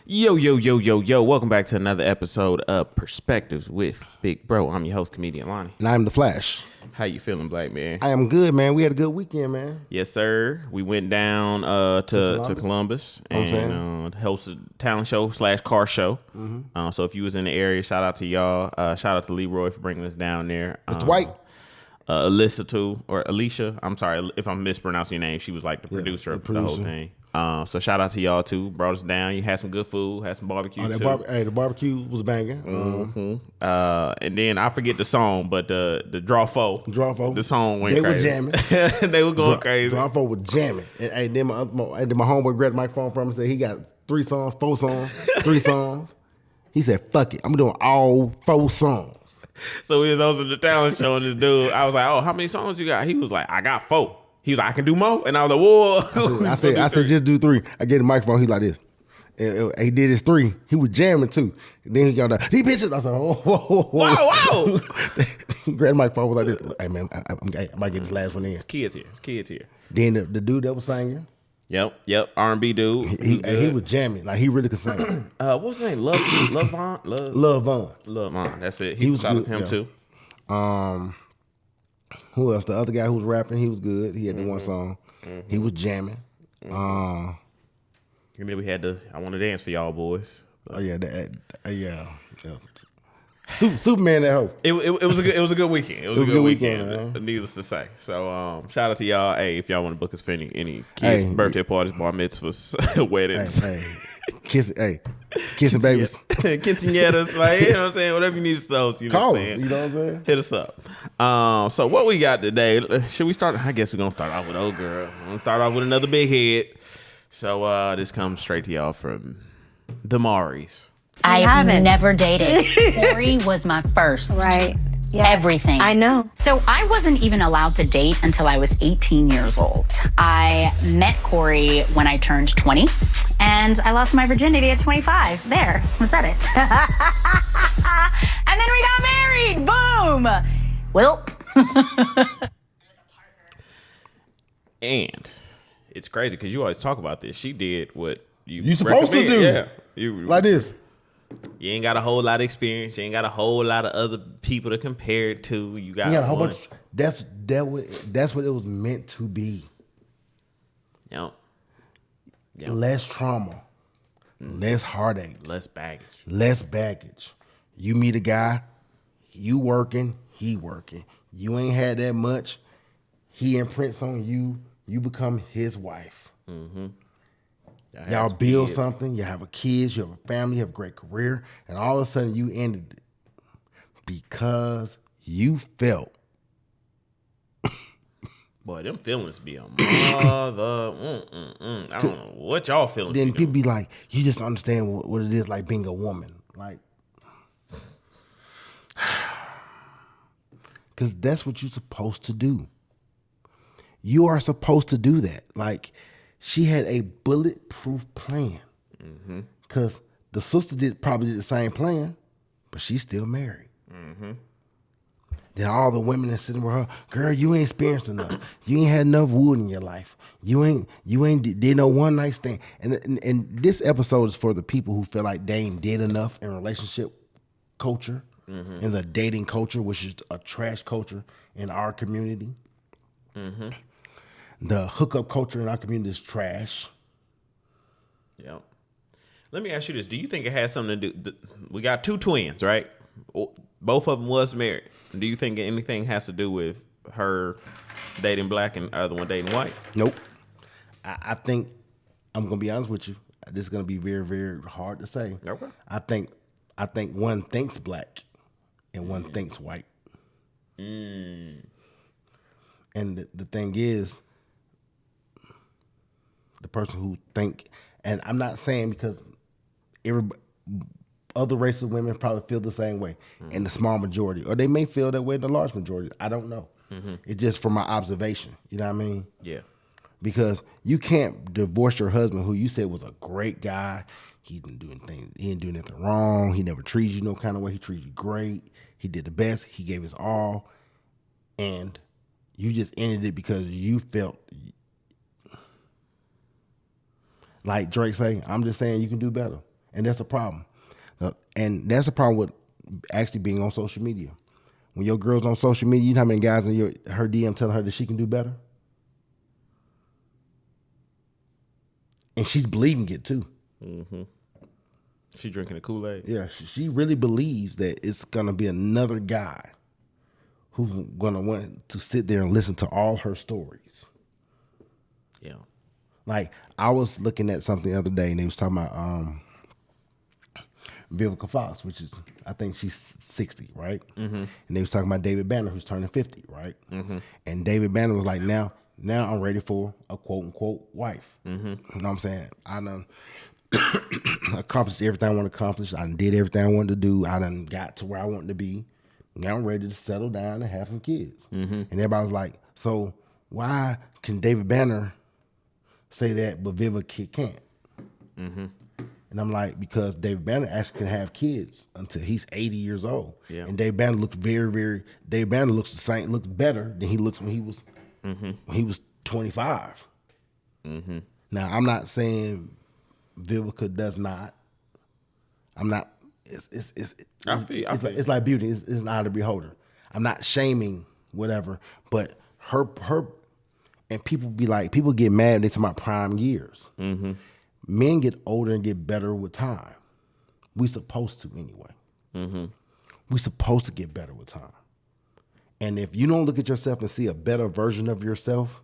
Yo, yo, yo, yo, yo. Welcome back to another episode of Perspectives with Big Bro. I'm your host, comedian Lonnie. And I'm the Flash. How you feeling, black man? I am good, man. We had a good weekend, man. Yes, sir. We went down to Columbus and hosted a talent show / car show. So if you was in the area, shout out to y'all. Shout out to Leroy for bringing us down there. Mr. White. Alyssa too, or Alicia. I'm sorry if I'm mispronouncing your name. She was like the producer of the whole thing. So shout out to y'all too. Brought us down. You had some good food. Had some barbecue too. The barbecue was banging. And then I forget the song, but the Draw Four. The song went they crazy. They were jamming. They were going crazy. Draw Four was jamming. And then my homeboy grabbed the microphone from him and said he got 3 songs, 4 songs, 3 songs. He said, "Fuck it, I'm doing all 4 songs." So we was hosting the talent show, and this dude, I was like, "Oh, how many songs you got?" He was like, "I got 4." He was like, "I can do more," and I was like, "Whoa!" I said, just do 3. I gave the microphone. He like this. And he did his 3. He was jamming too. And then he got these bitches. I said, "Oh, whoa, whoa." Wow. He grabbed the microphone was like this. Hey man, I might get this last one in. It's kids here. Then the dude that was singing. Yep. R&B dude. He was jamming. Like he really could sing. What was his name? Love Vaughn. Love Vaughn. That's it. He was shout out to him too. Who else? The other guy who was rapping, he was good. He had the one song. He was jamming. And then we had I Want to Dance for Y'all boys. Oh yeah, yeah. Superman that hoe. It was a good weekend. It was a good weekend. Man. Needless to say. So shout out to y'all. Hey, if y'all want to book us for any kids' birthday parties, bar mitzvahs, weddings. Kissing babies. Quinceañeras, like, you know what I'm saying? Whatever you need to host, you know Call what I'm us, saying? you know what I'm saying? Hit us up. So what we got today, should we start? I guess we're going to start off with old girl. We're going to start off with another big head. So this comes straight to y'all from the Maris. I haven't never dated. Corey was my first. Right. Yes. Everything. I know. So I wasn't even allowed to date until I was 18 years old. I met Corey when I turned 20, and I lost my virginity at 25. There. Was that it? And then we got married. Boom. Welp. And it's crazy because you always talk about this. She did what you supposed to do. Yeah. Like this. You ain't got a whole lot of experience. You ain't got a whole lot of other people to compare it to. You got a whole bunch. That's what it was meant to be. Yep. Less trauma, less heartache, less baggage. You meet a guy, you working, he working. You ain't had that much. He imprints on you. You become his wife. Mm-hmm. Y'all build something, you have a kids, you have a family, you have a great career, and all of a sudden you ended it because you felt. Boy, them feelings be a mother. I don't know what y'all feelings. Then people be like, you just understand what it is like being a woman. Like, because that's what you're supposed to do. You are supposed to do that. Like, she had a bulletproof plan. Because the sister probably did the same plan, but she's still married. Then all the women that sitting with her, girl, you ain't experienced enough. You ain't had enough wood in your life. You ain't did no one night stand. And this episode is for the people who feel like they ain't did enough in relationship culture, in the dating culture, which is a trash culture in our community. The hookup culture in our community is trash. Yep. Let me ask you this. Do you think it has something to do? We got 2 twins, right? Both of them was married. Do you think anything has to do with her dating black and the other one dating white? Nope. I think, I'm going to be honest with you. This is going to be very, very hard to say. Okay. I think one thinks black and one thinks white. And the thing is, the person who think, and I'm not saying because other races of women probably feel the same way in the small majority, or they may feel that way in the large majority. I don't know. It's just from my observation. You know what I mean? Yeah. Because you can't divorce your husband who you said was a great guy. He didn't do anything wrong. He never treated you no kind of way. He treated you great. He did the best. He gave his all. And you just ended it because you felt like Drake say, I'm just saying you can do better. And that's a problem. And that's a problem with actually being on social media. When your girl's on social media, you know how many guys in her DM telling her that she can do better? And she's believing it too. Mm-hmm. She drinking the Kool-Aid. Yeah, she really believes that it's gonna be another guy who's gonna want to sit there and listen to all her stories. Yeah. Like, I was looking at something the other day, and they was talking about Vivica Fox, which is, I think she's 60, right? Mm-hmm. And they was talking about David Banner, who's turning 50, right? Mm-hmm. And David Banner was like, now I'm ready for a quote unquote wife. Mm-hmm. You know what I'm saying? I done accomplished everything I want to accomplish. I done did everything I wanted to do. I done got to where I wanted to be. Now I'm ready to settle down and have some kids. Mm-hmm. And everybody was like, so why can David Banner say that, but Vivica can't? Mm-hmm. And I'm like, because David Banner actually can have kids until he's 80 years old. Yeah. And David Banner looks David Banner looks the same, looks better than he looks when he was 25. Mm-hmm. Now, I'm not saying Vivica does not. I'm not. It's like beauty. It's an eye of the beholder. I'm not shaming whatever, but her and people get mad when they talk about prime years. Mm-hmm. Men get older and get better with time. We supposed to anyway. Mm-hmm. We supposed to get better with time. And if you don't look at yourself and see a better version of yourself,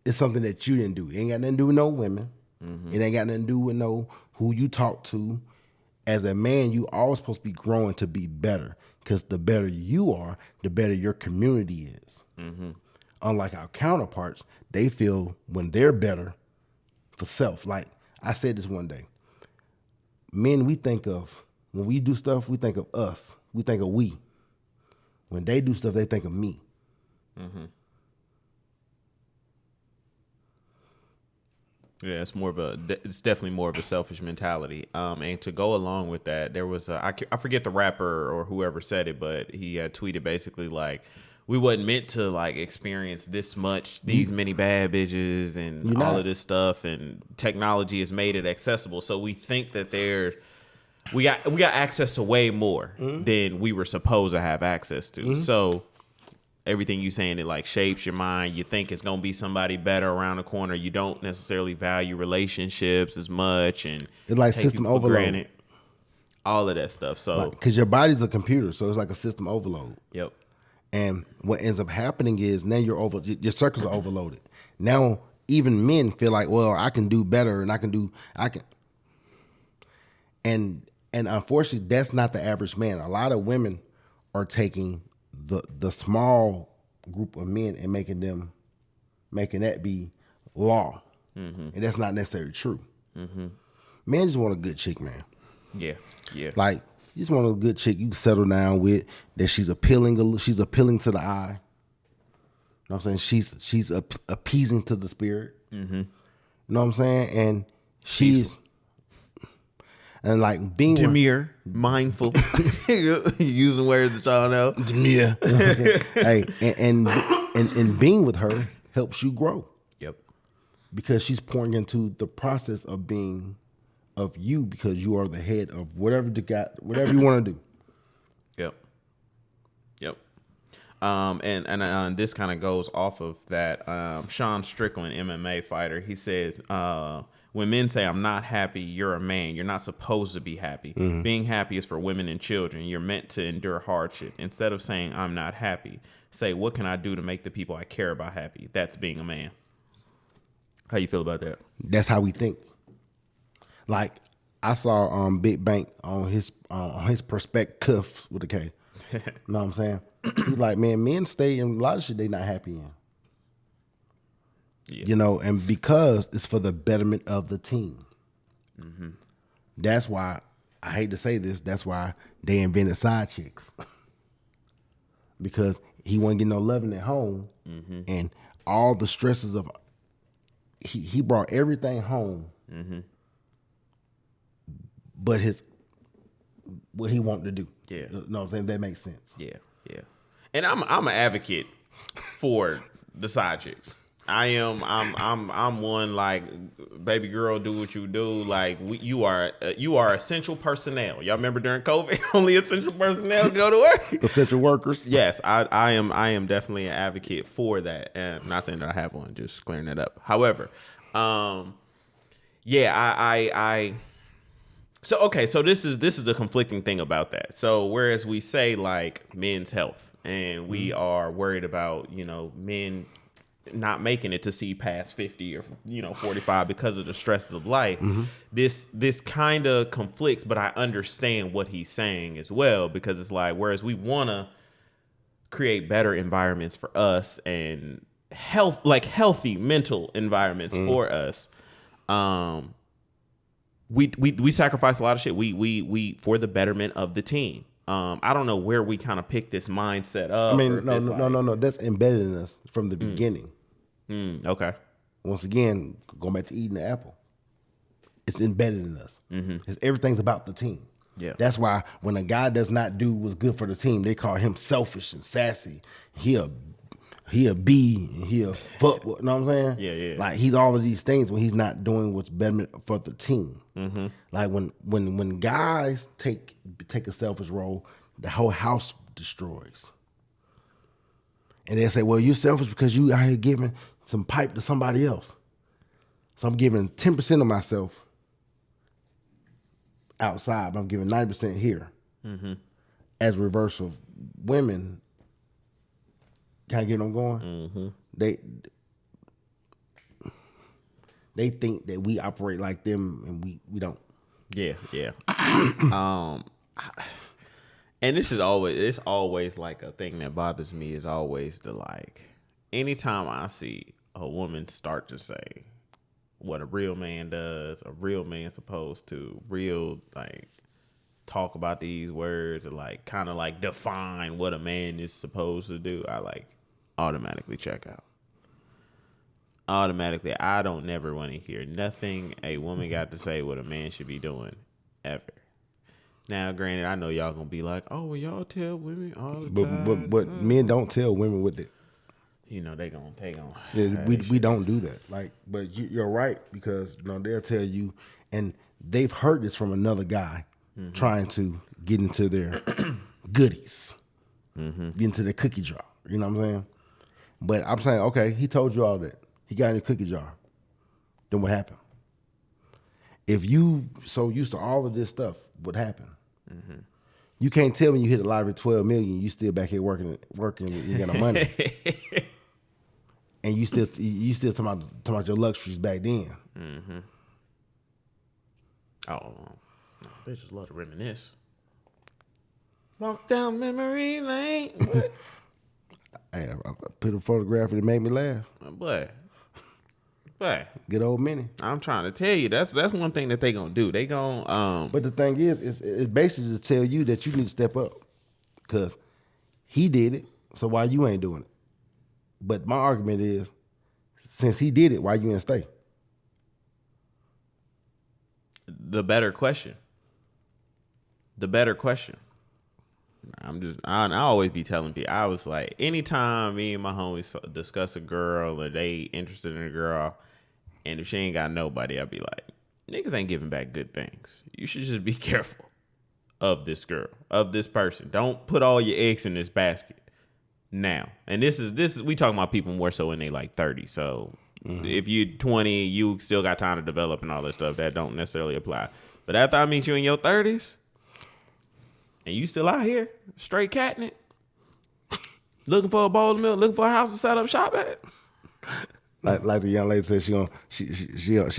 it's something that you didn't do. It ain't got nothing to do with no women. Mm-hmm. It ain't got nothing to do with no who you talk to. As a man, you always supposed to be growing to be better, because the better you are, the better your community is. Mm-hmm. Unlike our counterparts, they feel when they're better for self. Like I said this one day, men, when we do stuff, we think of us. We think of we. When they do stuff, they think of me. Mm-hmm. Yeah, it's definitely more of a selfish mentality. And to go along with that, there was I forget the rapper or whoever said it, but he had tweeted basically like, we wasn't meant to like experience this much, these many bad bitches and all of this stuff, and technology has made it accessible. So we think that we got access to way more than we were supposed to have access to. So everything you saying, it like shapes your mind. You think it's gonna be somebody better around the corner. You don't necessarily value relationships as much, and it's like system overload. All of that stuff. So because your body's a computer, so it's like a system overload. Yep. And what ends up happening is now your circuits are overloaded. Now even men feel like, well, I can do better, and I can. And unfortunately, that's not the average man. A lot of women are taking the small group of men and making that be law, and that's not necessarily true. Mm-hmm. Men just want a good chick, man. Yeah. Like, you just want a good chick you can settle down with, that she's appealing to the eye. You know what I'm saying? She's appeasing to the spirit. Mm-hmm. You know what I'm saying? And she's and like being demure, mindful, using words that y'all know. Demure. Hey, and being with her helps you grow. Yep. Because she's pouring into the process of being of you, because you are the head of whatever you want to do. Yep. And this kind of goes off of that. Sean Strickland, MMA fighter, he says, when men say, I'm not happy, you're a man. You're not supposed to be happy. Mm-hmm. Being happy is for women and children. You're meant to endure hardship. Instead of saying, I'm not happy, say, what can I do to make the people I care about happy? That's being a man. How you feel about that? That's how we think. Like, I saw Big Bank on his perspective with a K. You know what I'm saying? He's like, man, men stay in a lot of shit they not happy in. Yeah. You know, and because it's for the betterment of the team. Mm-hmm. That's why, I hate to say this, that's why they invented side chicks. Because he wasn't getting no loving at home, and all the stresses of, he brought everything home, but what he wanted to do. Yeah. You know what I'm saying? That makes sense. Yeah. And I'm an advocate for the side chicks. I'm one like, baby girl, do what you do. Like you are essential personnel. Y'all remember during COVID, only essential personnel go to work. Essential workers. Yes, I am definitely an advocate for that. And I'm not saying that I have one, just clearing that up. However, yeah, I so okay, so this is the conflicting thing about that. So whereas we say like men's health and we are worried about, men not making it to see past 50 or 45 because of the stresses of life, this kind of conflicts, but I understand what he's saying as well, because it's like, whereas we want to create better environments for us and healthy mental environments for us, we sacrifice a lot of shit. We for the betterment of the team. I don't know where we kind of pick this mindset up. I mean, no. That's embedded in us from the beginning. Okay. Once again, going back to eating the apple, it's embedded in us. Everything's about the team. Yeah. That's why when a guy does not do what's good for the team, they call him selfish and sassy. He a B and he a fuck. You know what I'm saying? Yeah. Like he's all of these things when he's not doing what's better for the team. Like when guys take a selfish role, the whole house destroys. And they say, well, you're selfish because you out here giving some pipe to somebody else. So I'm giving 10% of myself outside, but I'm giving 90% here. As a reverse of women, can I get them going? They think that we operate like them and we don't. Yeah. And it's always like a thing that bothers me is always the like, anytime I see a woman start to say what a real man does, a real man supposed to, like talk about these words or like kind of like define what a man is supposed to do, I like automatically check out. Automatically, I don't never want to hear nothing a woman got to say what a man should be doing ever. Now, granted, I know y'all gonna be like, "Oh, well, y'all tell women all the time." But men don't tell women what they. They gonna take on. Yeah, we don't do that. Like, but you're right, because they'll tell you, and they've heard this from another guy trying to get into their goodies, get into their cookie jar. You know what I'm saying? But I'm saying, okay, he told you all that. He got in your cookie jar. Then what happened? If you so used to all of this stuff, what happened? You can't tell me you hit a lottery 12 million, you still back here working, you got no money. And you still talking about your luxuries back then. Oh, bitches love to reminisce. Walk down memory lane. Hey, I put a photograph and it made me laugh. But Good old Minnie. I'm trying to tell you, that's one thing that they gonna do. They gonna But the thing is, it's basically to tell you that you need to step up, because he did it. So why you ain't doing it? But my argument is, since he did it, why you ain't stay? the better question. I always be telling people, I was like, anytime me and my homies discuss a girl or they interested in a girl, and if she ain't got nobody, I'd be like, niggas ain't giving back good things. You should just be careful of this girl, of this person. Don't put all your eggs in this basket now. And this is we talking about people more so when they like 30. So if you're 20, you still got time to develop and all that stuff. That don't necessarily apply. But after I meet you in your 30s, and you still out here straight catting it, looking for a bowl of milk, looking for a house to set up shop at. Like the young lady said, she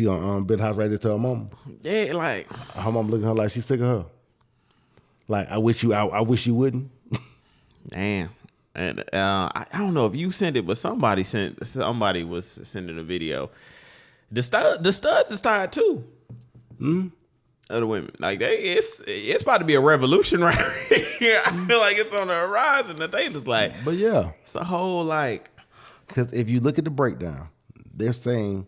on build a house right there to her mama. Yeah, like Her mama looking at her like she's sick of her. Like, I wish you wouldn't. damn. And I don't know if you sent it, but somebody was sending a video. The studs is tired too. Other women, like it's about to be a revolution right here. I feel like it's on the horizon. That they just like, But yeah, it's a whole like. because if you look at the breakdown, they're saying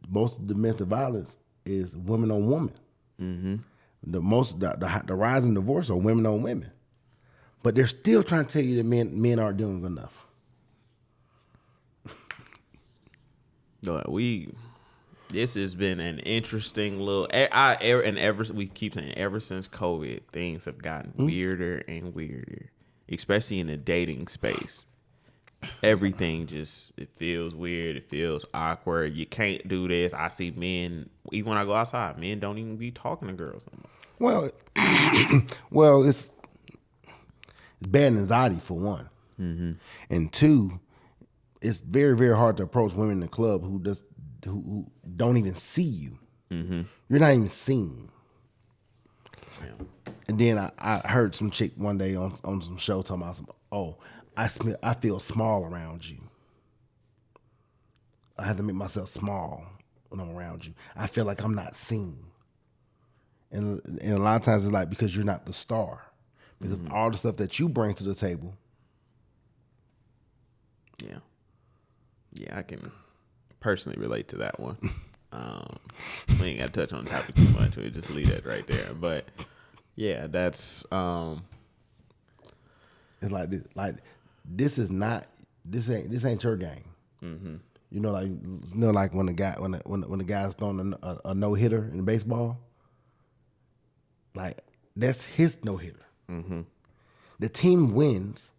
most of the domestic violence is women on women. Mm-hmm. The rise in divorce are women on women, but they're still trying to tell you that men aren't doing enough. But this has been an interesting little. We keep saying ever since COVID, things have gotten weirder and weirder, especially in the dating space. Everything it feels weird. It feels awkward. You can't do this. I see men, even when I go outside, men don't even be talking to girls no more. Well, it's bad anxiety for one, and two, it's very, very hard to approach women in the club who don't even see you. You're not even seen. Yeah. And then I heard some chick one day on some show talking about I feel small around you. I have to make myself small when I'm around you. I feel like I'm not seen. And a lot of times it's like because you're not the star. Because all the stuff that you bring to the table. Yeah. Yeah, I can personally relate to that one. We ain't got to touch on the topic too much. We just leave that right there. But yeah, that's it's like this. Like this ain't your game. You know, like when the guy's throwing a no hitter in baseball. Like that's his no hitter. The team wins,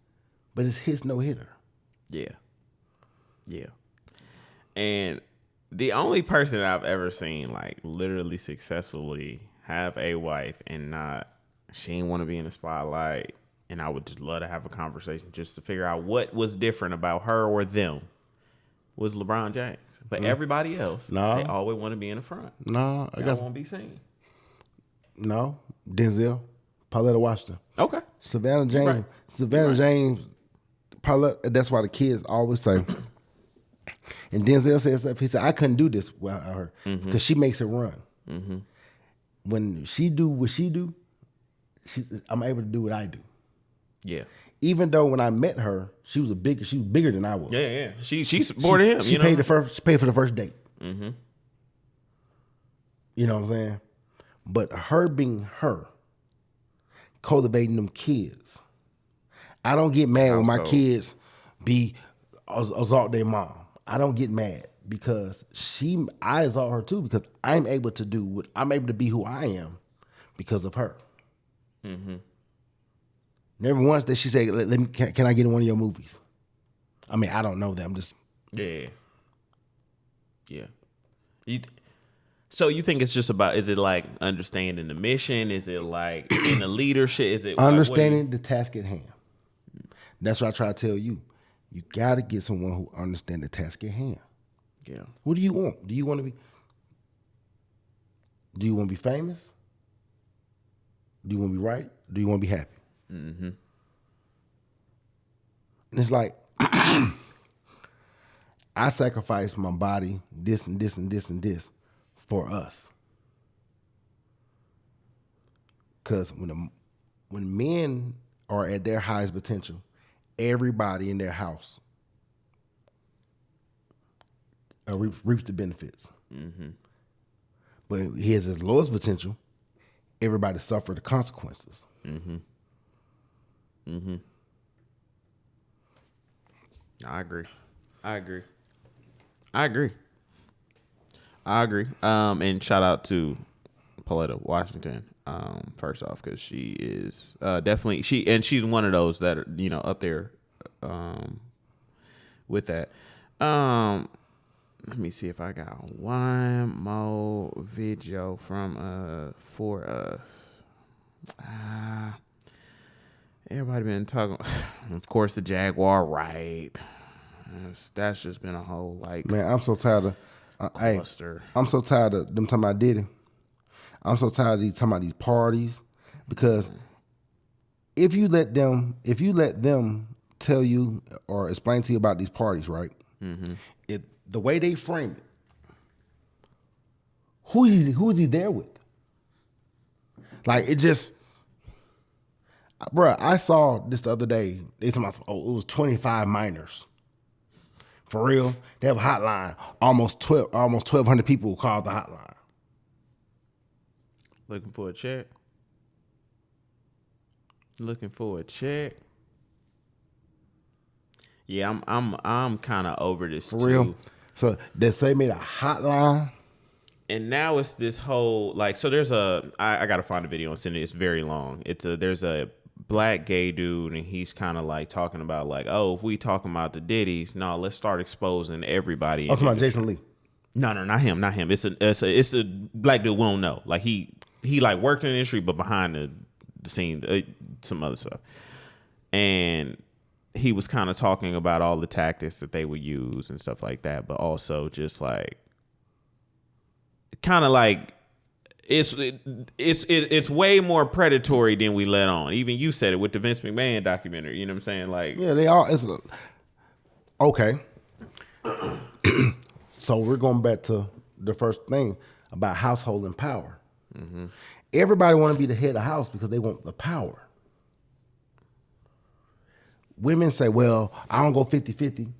but it's his no hitter. Yeah. Yeah. And the only person that I've ever seen like literally successfully have a wife and she ain't want to be in the spotlight, and I would just love to have a conversation just to figure out what was different about her or them, was LeBron James. But everybody else, they always want to be in the front. No, I guess won't be seen. No, Denzel, Pauletta Washington. Okay. Savannah James. Right. Savannah James, Pauletta, that's why the kids always say. And Denzel said stuff. He said, I couldn't do this without her because she makes it run. When she do what she do, I'm able to do what I do. Yeah. Even though when I met her, she was bigger than I was. Yeah. She supported him. She paid for the first date. You know what I'm saying? But her being her, cultivating them kids. I don't get mad when my kids assault their mom. I don't get mad because I exalt her too because I'm able to be who I am because of her. Never once did she say, can I get in one of your movies? I mean, I don't know that. I'm just. Yeah. So you think it's just about, is it like understanding the mission? Is it like in the leadership? Is it understanding the task at hand? That's what I try to tell you. You got to get someone who understands the task at hand. Yeah. What do you want? Do you want to be famous? Do you want to be right? Do you want to be happy? And it's like, I sacrifice my body, this and this and this and this for us. Because when men are at their highest potential, everybody in their house reaps the benefits. But he has his lowest potential, everybody suffer the consequences. I agree. And shout out to Pauletta Washington. First off, because she is definitely she's one of those that are up there with that. Let me see if I got one more video from for us. Everybody been talking, of course, the Jaguar right. That's just been a whole man. I'm so tired of cluster. I'm so tired of them talking about Diddy. I'm so tired of these talking about these parties because if you let them tell you or explain to you about these parties, right? The way they frame it, who is he there with? Like it just. Bruh, I saw this the other day. They talking about, it was 25 minors. For real, they have a hotline. Almost 1,200 people called the hotline. Looking for a check. Yeah, I'm kind of over this For too. real, So they made a hotline. And now it's this whole like, so there's I gotta find a video and send it. It's very long. There's a black gay dude and he's kind of like talking about like, oh, if we talking about the Diddies, no, let's start exposing everybody. I'm talking about Jason Lee. No, not him. It's a black dude we don't know. Like he like worked in the industry, but behind the scene, some other stuff. And he was kind of talking about all the tactics that they would use and stuff like that, but also just like kind of like it's way more predatory than we let on. Even you said it with the Vince McMahon documentary. You know what I'm saying? Like, yeah, they are. Okay. So we're going back to the first thing about household and power. Mm-hmm. Everybody want to be the head of the house because they want the power. Women say, well, I don't go 50-50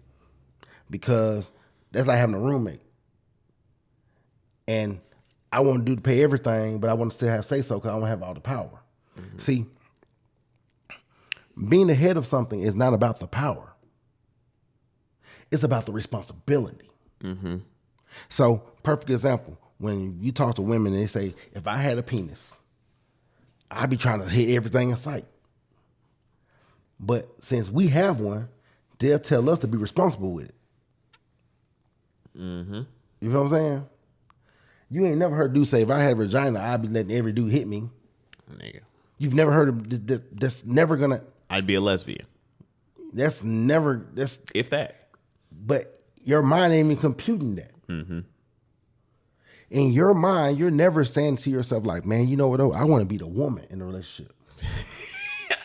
because that's like having a roommate. And I want to pay everything, but I want to still have say-so because I want to have all the power. Mm-hmm. See, being the head of something is not about the power. It's about the responsibility. Mm-hmm. So, perfect example, when you talk to women and they say, if I had a penis, I'd be trying to hit everything in sight. But since we have one, they'll tell us to be responsible with it. Mm-hmm. You know what I'm saying? You ain't never heard a dude say, if I had a vagina, I'd be letting every dude hit me. Nigga. You've never heard of that's never gonna. I'd be a lesbian. That's never, that's. If that. But your mind ain't even computing that. Mm-hmm. In your mind, you're never saying to yourself like, man, you know what, I want to be the woman in the relationship.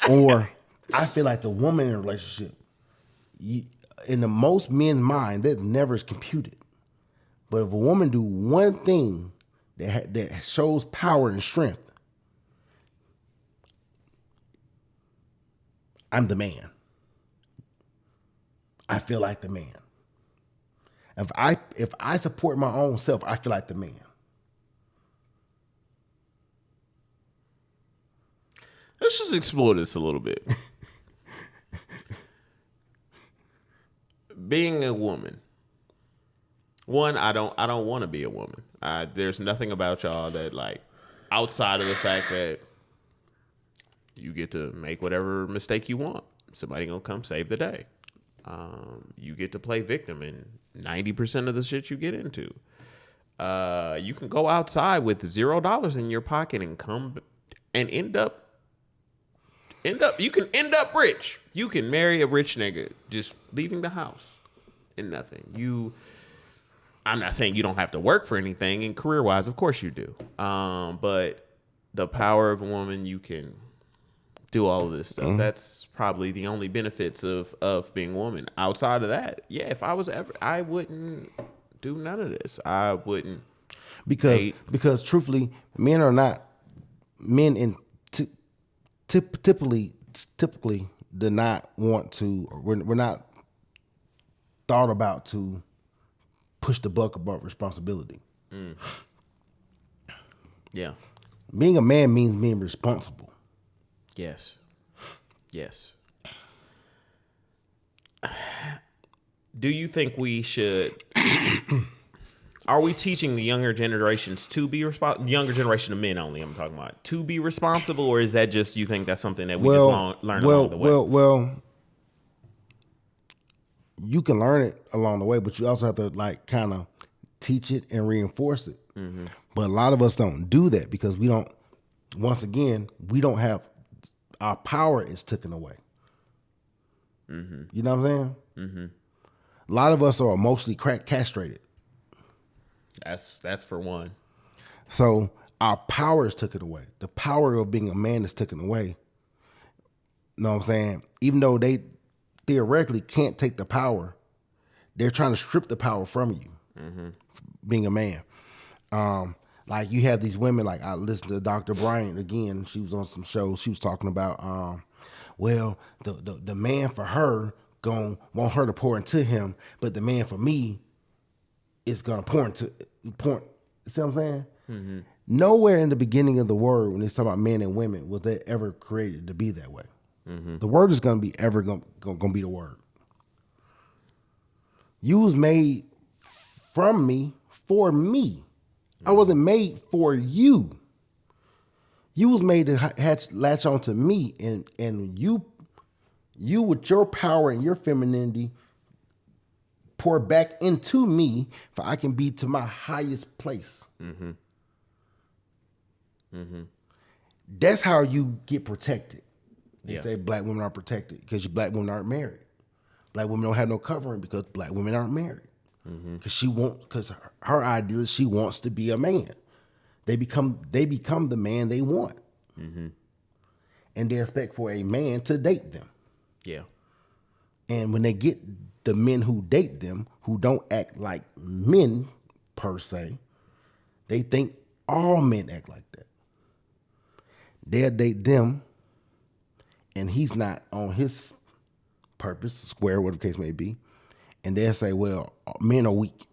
Or I feel like the woman in a relationship. In the most men's mind, that never is computed. But if a woman do one thing that shows power and strength, I'm the man. I feel like the man. If I support my own self, I feel like the man. Let's just explore this a little bit. Being a woman. One, I don't want to be a woman. There's nothing about y'all that like outside of the fact that you get to make whatever mistake you want. Somebody gonna come save the day. You get to play victim in 90% of the shit you get into. You can go outside with $0 in your pocket and come and end up. You can end up rich. You can marry a rich nigga just leaving the house and nothing. I'm not saying you don't have to work for anything, and career-wise, of course you do. But the power of a woman, you can do all of this stuff. Mm-hmm. That's probably the only benefits of being a woman. Outside of that, yeah, if I was ever, I wouldn't do none of this. I wouldn't. Because truthfully, men are not men in typically do not want to. Or we're not thought about to push the buck about responsibility. Mm. Yeah, being a man means being responsible. Yes. Do you think we should? Are we teaching the younger generations to be responsible? Younger generation of men only, I'm talking about, to be responsible, or is that just you think that's something that we learn along the way? Well, you can learn it along the way, but you also have to like kind of teach it and reinforce it. Mm-hmm. But a lot of us don't do that because we don't. Once again, we don't have. Our power is taken away. Mm-hmm. You know what I'm saying? Mm-hmm. A lot of us are emotionally castrated. That's for one. So our power is taken away. The power of being a man is taken away. You know what I'm saying? Even though they theoretically can't take the power, they're trying to strip the power from you. Mm-hmm. Being a man. Like you have these women, like I listened to Dr. Bryant again. She was on some shows. She was talking about, well, the man for her gonna want her to pour into him, but the man for me is gonna pour. See what I'm saying? Mm-hmm. Nowhere in the beginning of the word, when it's talking about men and women, was that ever created to be that way. Mm-hmm. The word is gonna be ever gonna be the word. You was made from me for me. I wasn't made for you. You was made to latch on to me, and you with your power and your femininity pour back into me for I can be to my highest place. That's how you get protected. They say black women are protected because black women aren't married. Black women don't have no covering because black women aren't married. Because her idea is she wants to be a man. They become the man they want. And they expect for a man to date them. Yeah. And when they get the men who date them, who don't act like men per se, they think all men act like that. They'll date them, and he's not on his purpose, square, whatever the case may be. And they'll say, well, men are weak.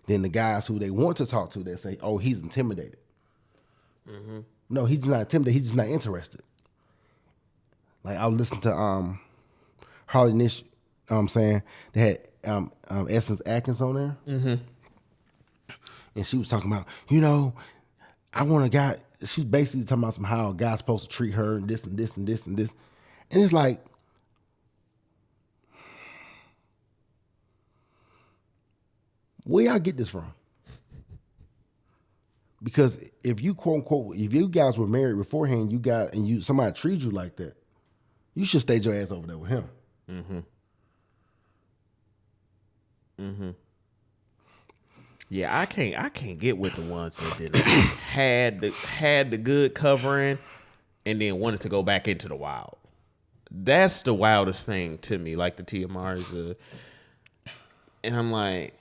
Then the guys who they want to talk to, they say, oh, he's intimidated. No, he's not intimidated. He's just not interested. Like, I was listening to Harley Nish, I'm saying, they had Essence Atkins on there. And she was talking about, I want a guy. She's basically talking about how a guy's supposed to treat her and this and this and this and this. And it's like, where y'all get this from? Because if you quote unquote, if you guys were married beforehand, somebody treated you like that, you should stay your ass over there with him. Yeah, I can't get with the ones that did had the good covering and then wanted to go back into the wild. That's the wildest thing to me, like the TMRs. And I'm like,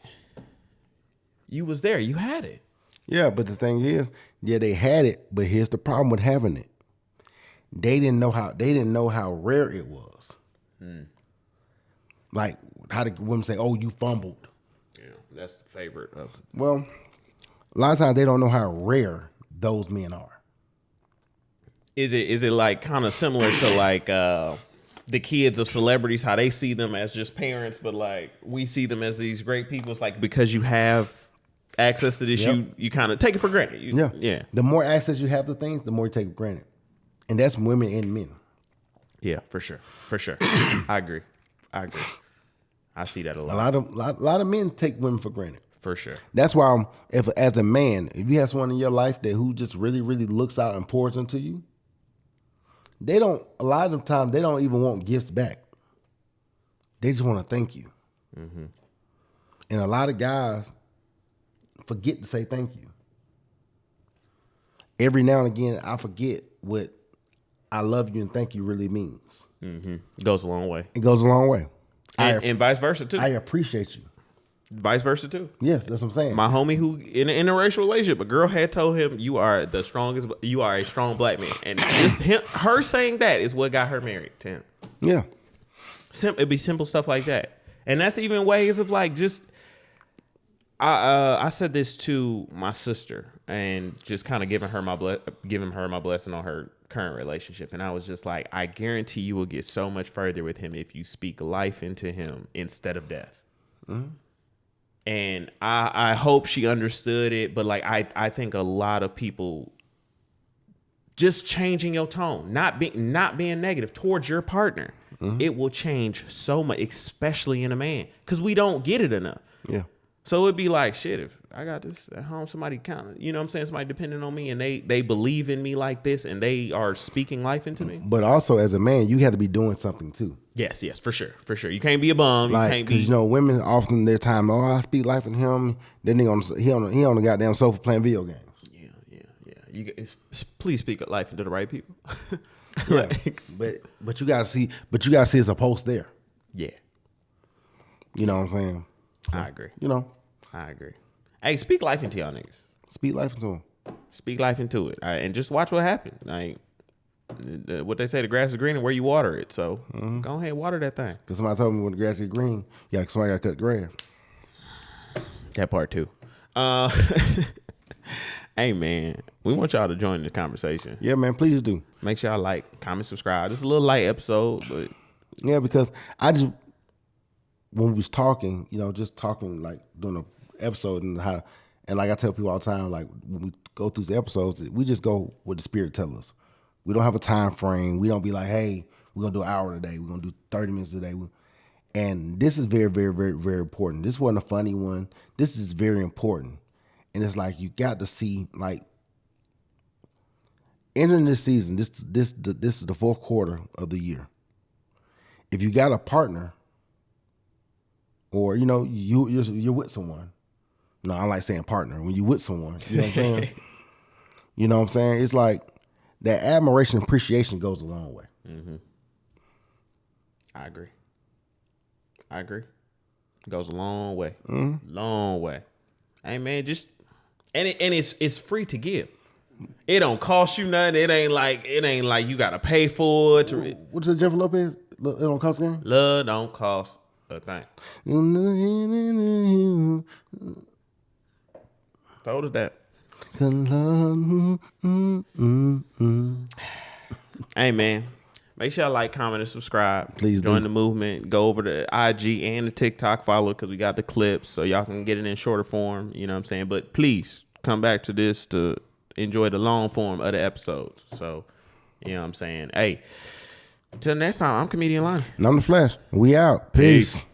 you was there, you had it. Yeah, but the thing is, they had it, but here's the problem with having it. They didn't know how rare it was. Like how the women say, "Oh, you fumbled." Yeah, that's the favorite of. Well, a lot of times they don't know how rare those men are. Is it like kind of similar to like the kids of celebrities, how they see them as just parents, but like we see them as these great people? It's like because you have access to this, you kind of take it for granted. Yeah. The more access you have to things, the more you take it for granted, and that's women and men. Yeah, for sure. I agree. I see that a lot. A lot of men take women for granted. For sure. That's why, as a man, if you have someone in your life who just really, really looks out and pours into you, a lot of the time, they don't even want gifts back. They just want to thank you. And a lot of guys forget to say thank you. Every now and again, I forget what I love you and thank you really means. Goes a long way. It goes a long way. And vice versa, too. I appreciate you. Vice versa, too. Yes, that's what I'm saying. My homie who, in an interracial relationship, a girl had told him, you are a strong black man. And just her saying that is what got her married to him. Yeah. It'd be simple stuff like that. And that's even ways of like just, I said this to my sister and just kind of giving her my blessing on her current relationship. And I was just like, I guarantee you will get so much further with him if you speak life into him instead of death. And I hope she understood it. But like, I think a lot of people just changing your tone, not being negative towards your partner, it will change so much, especially in a man, because we don't get it enough. Yeah. So it'd be like, shit, if I got this at home, somebody kind of, you know what I'm saying? Somebody depending on me and they believe in me like this and they are speaking life into me. But also as a man, you have to be doing something too. Yes, for sure. You can't be a bum. Like, you can't be. Because, women often their time, I speak life in him. Then he on the goddamn sofa playing video games. Yeah. You guys, please speak life into the right people. Yeah. But you gotta see it's a post there. Yeah. You know what I'm saying? So, I agree. I agree. Hey, speak life into y'all niggas. Speak life into them. Speak life into it. And just watch what happens. Like, what they say, the grass is green and where you water it. So go ahead, water that thing. Because somebody told me when the grass is green, somebody got to cut the grass. That part too. Hey, man, we want y'all to join the conversation. Yeah, man, please do. Make sure y'all like, comment, subscribe. It's a little light episode, but. Yeah, because when we was talking, just talking like doing an episode and how, and like I tell people all the time, like when we go through the episodes, we just go what the spirit tells us. We don't have a time frame. We don't be like, hey, we're gonna do an hour today. We're gonna do 30 minutes today. And this is very, very, very, very important. This wasn't a funny one. This is very important. And it's like you got to see, like, entering this season, this is the fourth quarter of the year. If you got a partner, or you're with someone. No, I like saying partner. When you with someone, you know what I'm saying? You know what I'm saying? It's like that admiration, appreciation goes a long way. Mm-hmm. I agree. Goes a long way. Long way. Hey man, just and it's free to give. It don't cost you nothing. It ain't like you gotta pay for it. What's it, Jennifer Lopez? It don't cost anything? Love don't cost a thing. So what is that? Hey man, make sure y'all like, comment, and subscribe. Please join do. the movement. Go over to IG and the TikTok, follow because we got the clips so y'all can get it in shorter form. You know what I'm saying? But please come back to this to enjoy the long form of the episodes. So, you know what I'm saying? Hey, till next time, I'm Comedian Lonnie. And I'm the Flash. We out. Peace.